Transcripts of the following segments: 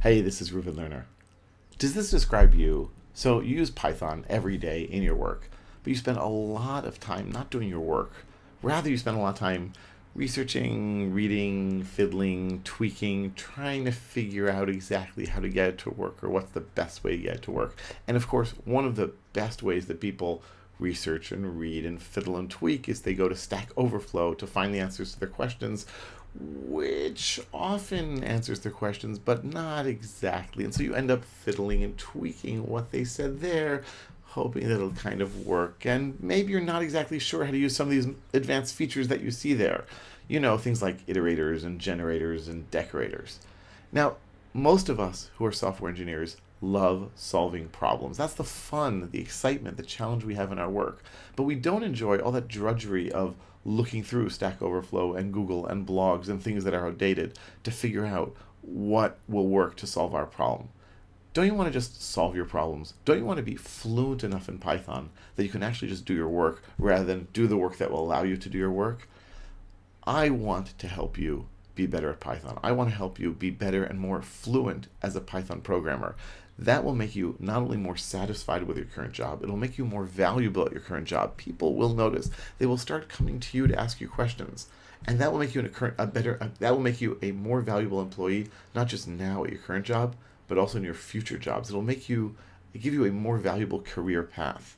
Hey, this is Ruben Lerner. Does this describe you? So you use Python every day in your work, but you spend a lot of time not doing your work. Rather, you spend a lot of time researching, reading, fiddling, tweaking, trying to figure out exactly how to get it to work or what's the best way to get it to work. And of course, one of the best ways that people research and read and fiddle and tweak is they go to Stack Overflow to find the answers to their questions, which often answers their questions, but not exactly. And so you end up fiddling and tweaking what they said there, hoping that it'll kind of work. And maybe you're not exactly sure how to use some of these advanced features that you see there. You know, things like iterators and generators and decorators. Now, most of us who are software engineers love solving problems. That's the fun, the excitement, the challenge we have in our work. But we don't enjoy all that drudgery of looking through Stack Overflow and Google and blogs and things that are outdated to figure out what will work to solve our problem. Don't you want to just solve your problems? Don't you want to be fluent enough in Python that you can actually just do your work rather than do the work that will allow you to do your work? I want to help you be better at Python. I want to help you be better and more fluent as a Python programmer. That will make you not only more satisfied with your current job, it'll make you more valuable at your current job. People will notice. They will start coming to you to ask you questions. And that will make you that will make you a more valuable employee, not just now at your current job, but also in your future jobs. It'll give you a more valuable career path.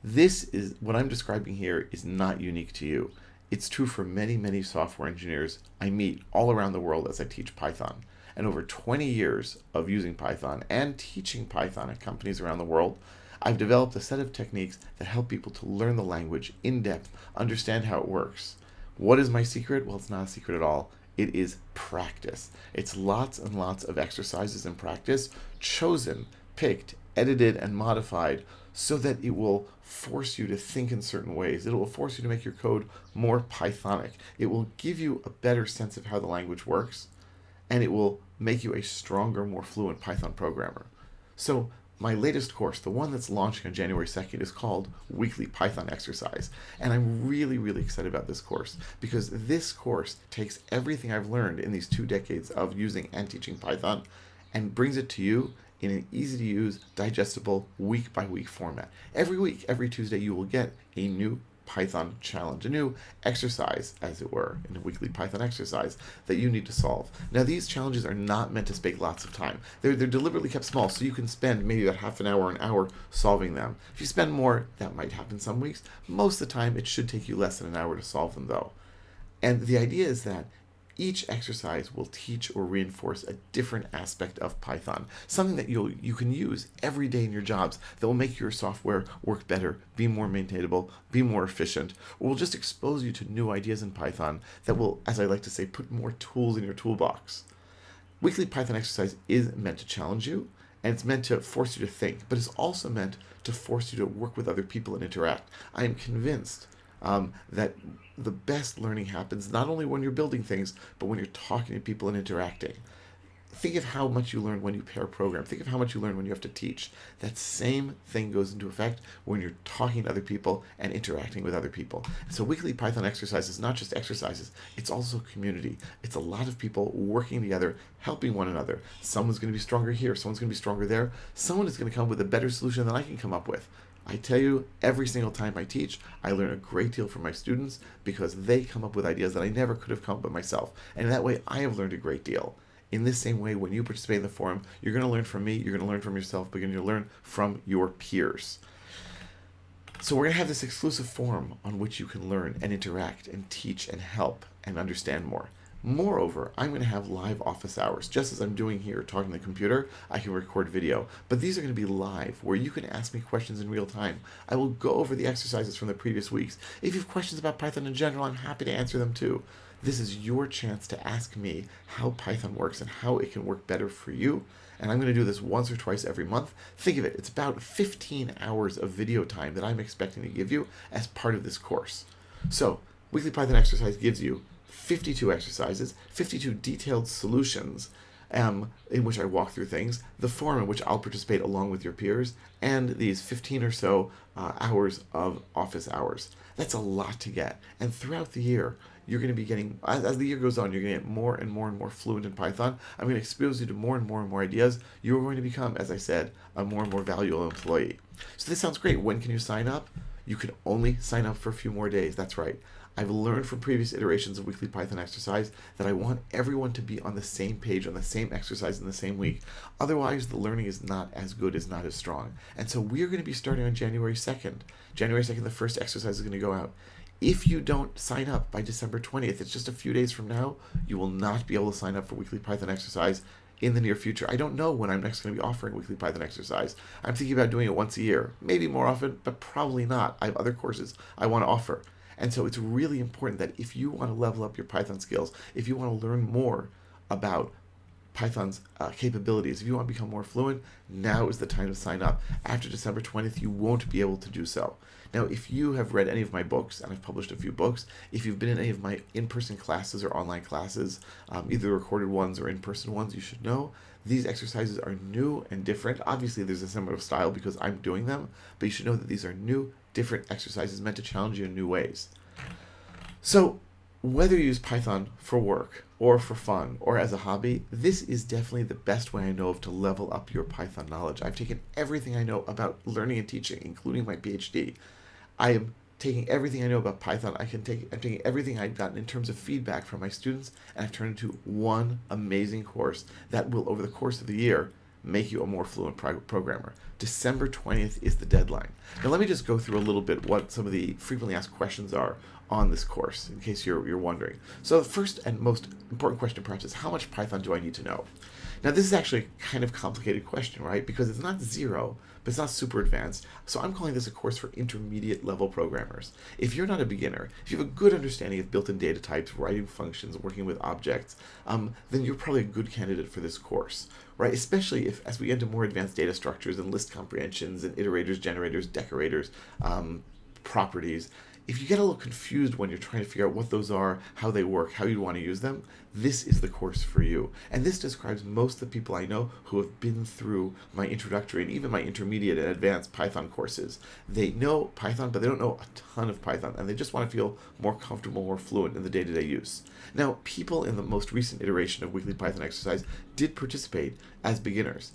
This is what I'm describing here is not unique to you. It's true for many, many software engineers I meet all around the world as I teach Python. And over 20 years of using Python and teaching Python at companies around the world, I've developed a set of techniques that help people to learn the language in depth, understand how it works. What is my secret? Well, it's not a secret at all. It is practice. It's lots and lots of exercises and practice, chosen, picked, edited, and modified so that it will force you to think in certain ways. It will force you to make your code more Pythonic. It will give you a better sense of how the language works, and it will make you a stronger, more fluent Python programmer. So my latest course, the one that's launching on January 2nd, is called Weekly Python Exercise. And I'm really, really excited about this course because this course takes everything I've learned in these 2 decades of using and teaching Python and brings it to you in an easy-to-use, digestible, week-by-week format. Every week, every Tuesday, you will get a new Python challenge, a new exercise, as it were, in a weekly Python exercise that you need to solve. Now, these challenges are not meant to take lots of time. They're deliberately kept small, so you can spend maybe about half an hour solving them. If you spend more, that might happen some weeks. Most of the time, it should take you less than an hour to solve them, though. And the idea is that each exercise will teach or reinforce a different aspect of Python, something that you can use every day in your jobs that will make your software work better, be more maintainable, be more efficient, or will just expose you to new ideas in Python that will, as I like to say, put more tools in your toolbox. Weekly Python exercise is meant to challenge you, and it's meant to force you to think, but it's also meant to force you to work with other people and interact. I am convinced that the best learning happens not only when you're building things, but when you're talking to people and interacting. Think of how much you learn when you pair program. Think of how much you learn when you have to teach. That same thing goes into effect when you're talking to other people and interacting with other people. So weekly Python exercise is not just exercises, it's also community. It's a lot of people working together, helping one another. Someone's going to be stronger here, someone's going to be stronger there. Someone is going to come up with a better solution than I can come up with. I tell you, every single time I teach, I learn a great deal from my students because they come up with ideas that I never could have come up with myself. And that way, I have learned a great deal. In this same way, when you participate in the forum, you're going to learn from me, you're going to learn from yourself, but you're going to learn from your peers. So we're going to have this exclusive forum on which you can learn and interact and teach and help and understand more. Moreover, I'm going to have live office hours. Just as I'm doing here, talking to the computer, I can record video. But these are going to be live, where you can ask me questions in real time. I will go over the exercises from the previous weeks. If you have questions about Python in general, I'm happy to answer them too. This is your chance to ask me how Python works and how it can work better for you. And I'm going to do this once or twice every month. Think of it, it's about 15 hours of video time that I'm expecting to give you as part of this course. So, Weekly Python Exercise gives you 52 exercises, 52 detailed solutions in which I walk through things, the forum in which I'll participate along with your peers, and these 15 or so hours of office hours. That's a lot to get. And throughout the year, you're going to be getting, as the year goes on, you're going to get more and more and more fluent in Python. I'm going to expose you to more and more and more ideas. You're going to become, as I said, a more and more valuable employee. So this sounds great. When can you sign up? You can only sign up for a few more days. That's right. I've learned from previous iterations of weekly Python exercise that I want everyone to be on the same page, on the same exercise in the same week. Otherwise, the learning is not as good, is not as strong. And so we're going to be starting on January 2nd. January 2nd, the first exercise is going to go out. If you don't sign up by December 20th, it's just a few days from now, you will not be able to sign up for weekly Python exercise in the near future. I don't know when I'm next going to be offering weekly Python exercise. I'm thinking about doing it once a year, maybe more often, but probably not. I have other courses I want to offer. And so it's really important that if you want to level up your Python skills, if you want to learn more about Python's capabilities, if you want to become more fluent, now is the time to sign up. After December 20th, you won't be able to do so. Now, if you have read any of my books, and I've published a few books, if you've been in any of my in-person classes or online classes, either recorded ones or in-person ones, you should know these exercises are new and different. Obviously, there's a similar style because I'm doing them, but you should know that these are new, different exercises meant to challenge you in new ways. So, whether you use Python for work or for fun or as a hobby, this is definitely the best way I know of to level up your Python knowledge. I've taken everything I know about learning and teaching, including my PhD. I am taking everything I know about Python. I'm taking everything I've gotten in terms of feedback from my students, and I've turned it into one amazing course that will, over the course of the year, make you a more fluent programmer. December 20th is the deadline. Now let me just go through a little bit what some of the frequently asked questions are on this course, in case you're wondering. So the first and most important question perhaps is, how much Python do I need to know? Now this is actually a kind of complicated question, right? Because it's not zero, but it's not super advanced. So I'm calling this a course for intermediate level programmers. If you're not a beginner, if you have a good understanding of built-in data types, writing functions, working with objects, then you're probably a good candidate for this course, right? Especially if, as we get into more advanced data structures and list comprehensions and iterators, generators, decorators, properties, if you get a little confused when you're trying to figure out what those are, how they work, how you want to use them, this is the course for you. And this describes most of the people I know who have been through my introductory and even my intermediate and advanced Python courses. They know Python, but they don't know a ton of Python, and they just want to feel more comfortable, more fluent in the day-to-day use. Now, people in the most recent iteration of Weekly Python Exercise did participate as beginners,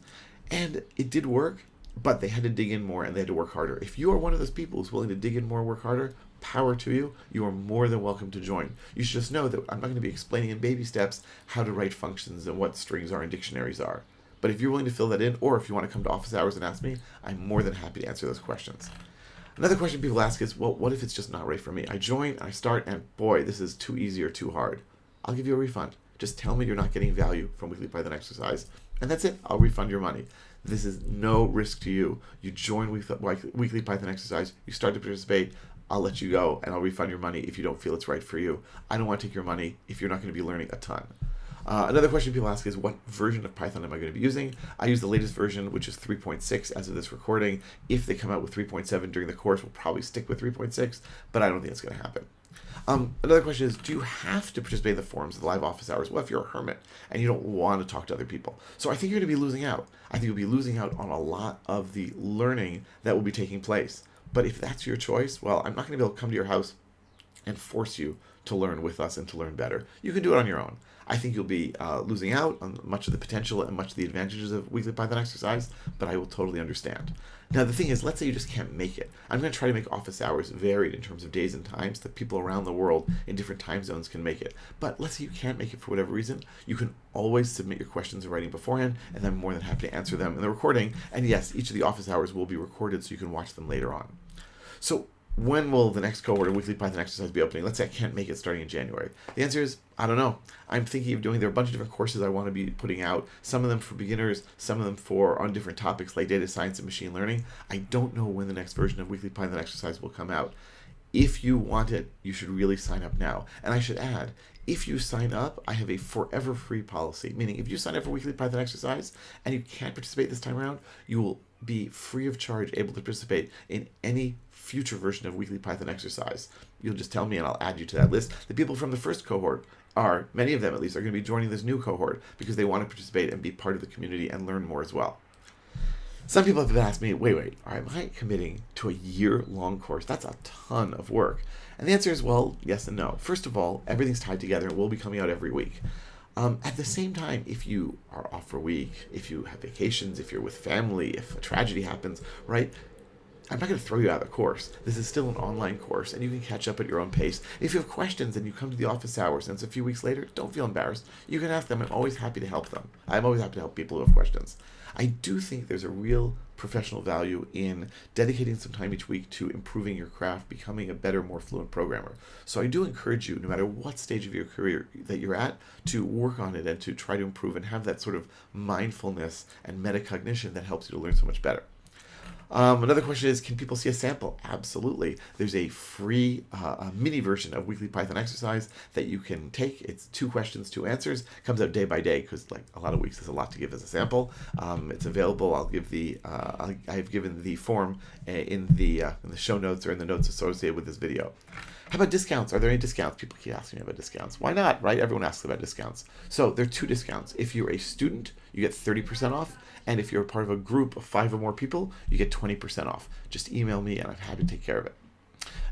and it did work, but they had to dig in more and they had to work harder. If you are one of those people who's willing to dig in more and work harder, power to you. You are more than welcome to join. You should just know that I'm not going to be explaining in baby steps how to write functions and what strings are and dictionaries are. But if you're willing to fill that in, or if you want to come to office hours and ask me, I'm more than happy to answer those questions. Another question people ask is, well, what if it's just not right for me? I join, I start, and boy, this is too easy or too hard. I'll give you a refund. Just tell me you're not getting value from Weekly Python Exercise, and that's it. I'll refund your money. This is no risk to you. You join Weekly Python Exercise, you start to participate, I'll let you go and I'll refund your money if you don't feel it's right for you. I don't want to take your money if you're not going to be learning a ton. Another question people ask is, what version of Python am I going to be using? I use the latest version, which is 3.6 as of this recording. If they come out with 3.7 during the course, we'll probably stick with 3.6, but I don't think it's going to happen. Another question is, do you have to participate in the forums, the live office hours? Well, if you're a hermit and you don't want to talk to other people. So I think you're going to be losing out. I think you'll be losing out on a lot of the learning that will be taking place. But if that's your choice, well, I'm not going to be able to come to your house and force you to learn with us and to learn better. You can do it on your own. I think you'll be losing out on much of the potential and much of the advantages of Weekly Python Exercise, but I will totally understand. Now, the thing is, let's say you just can't make it. I'm going to try to make office hours varied in terms of days and times so that people around the world in different time zones can make it. But let's say you can't make it for whatever reason. You can always submit your questions in writing beforehand, and I'm more than happy to answer them in the recording. And yes, each of the office hours will be recorded so you can watch them later on. So when will the next cohort of Weekly Python Exercise be opening? Let's say I can't make it starting in January. The answer is, I don't know. I'm thinking of there are a bunch of different courses I want to be putting out, some of them for beginners, some of them on different topics like data science and machine learning. I don't know when the next version of Weekly Python Exercise will come out. If you want it, you should really sign up now. And I should add, if you sign up, I have a forever free policy, meaning if you sign up for Weekly Python Exercise and you can't participate this time around, you will be free of charge able to participate in any future version of Weekly Python Exercise. You'll just tell me and I'll add you to that list. The people from the first cohort many of them at least, are going to be joining this new cohort because they want to participate and be part of the community and learn more as well. Some people have asked me, wait, am I committing to a year-long course? That's a ton of work. And the answer is, well, yes and no. First of all, everything's tied together and will be coming out every week. At the same time, if you are off for a week, if you have vacations, if you're with family, if a tragedy happens, right? I'm not going to throw you out of the course. This is still an online course, and you can catch up at your own pace. If you have questions and you come to the office hours and it's a few weeks later, don't feel embarrassed. You can ask them. I'm always happy to help them. I'm always happy to help people who have questions. I do think there's a real professional value in dedicating some time each week to improving your craft, becoming a better, more fluent programmer. So I do encourage you, no matter what stage of your career that you're at, to work on it and to try to improve and have that sort of mindfulness and metacognition that helps you to learn so much better. Another question is, can people see a sample? Absolutely. There's a free mini version of Weekly Python Exercise that you can take. It's 2 questions, 2 answers. Comes out day by day because, like a lot of weeks, there's a lot to give as a sample. It's available. I'll give I've given the form in the show notes or in the notes associated with this video. How about discounts? Are there any discounts? People keep asking me about discounts. Why not, right? Everyone asks about discounts. So there are 2 discounts. If you're a student, you get 30% off. And if you're a part of a group of 5 or more people, you get 20% off. Just email me and I'm happy to take care of it.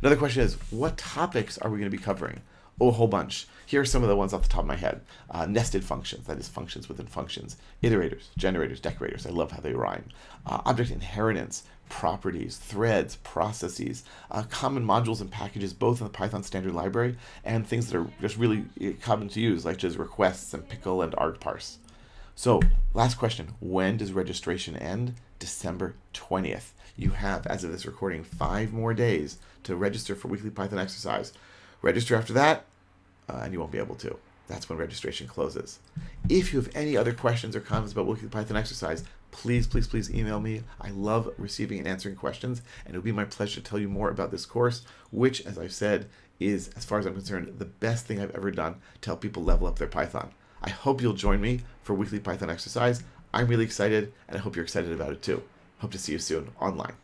Another question is, what topics are we going to be covering? Oh, a whole bunch. Here are some of the ones off the top of my head. Nested functions, that is functions within functions. Iterators, generators, decorators. I love how they rhyme. Object inheritance, properties, threads, processes, common modules and packages, both in the Python standard library, and things that are just really common to use, like just requests and pickle and argparse. So, last question. When does registration end? December 20th. You have, as of this recording, 5 more days to register for Weekly Python Exercise. Register after that, and you won't be able to. That's when registration closes. If you have any other questions or comments about Weekly Python Exercise, please email me. I love receiving and answering questions, and it'll be my pleasure to tell you more about this course, which, as I've said, is, as far as I'm concerned, the best thing I've ever done to help people level up their Python. I hope you'll join me for Weekly Python Exercise. I'm really excited, and I hope you're excited about it too. Hope to see you soon online.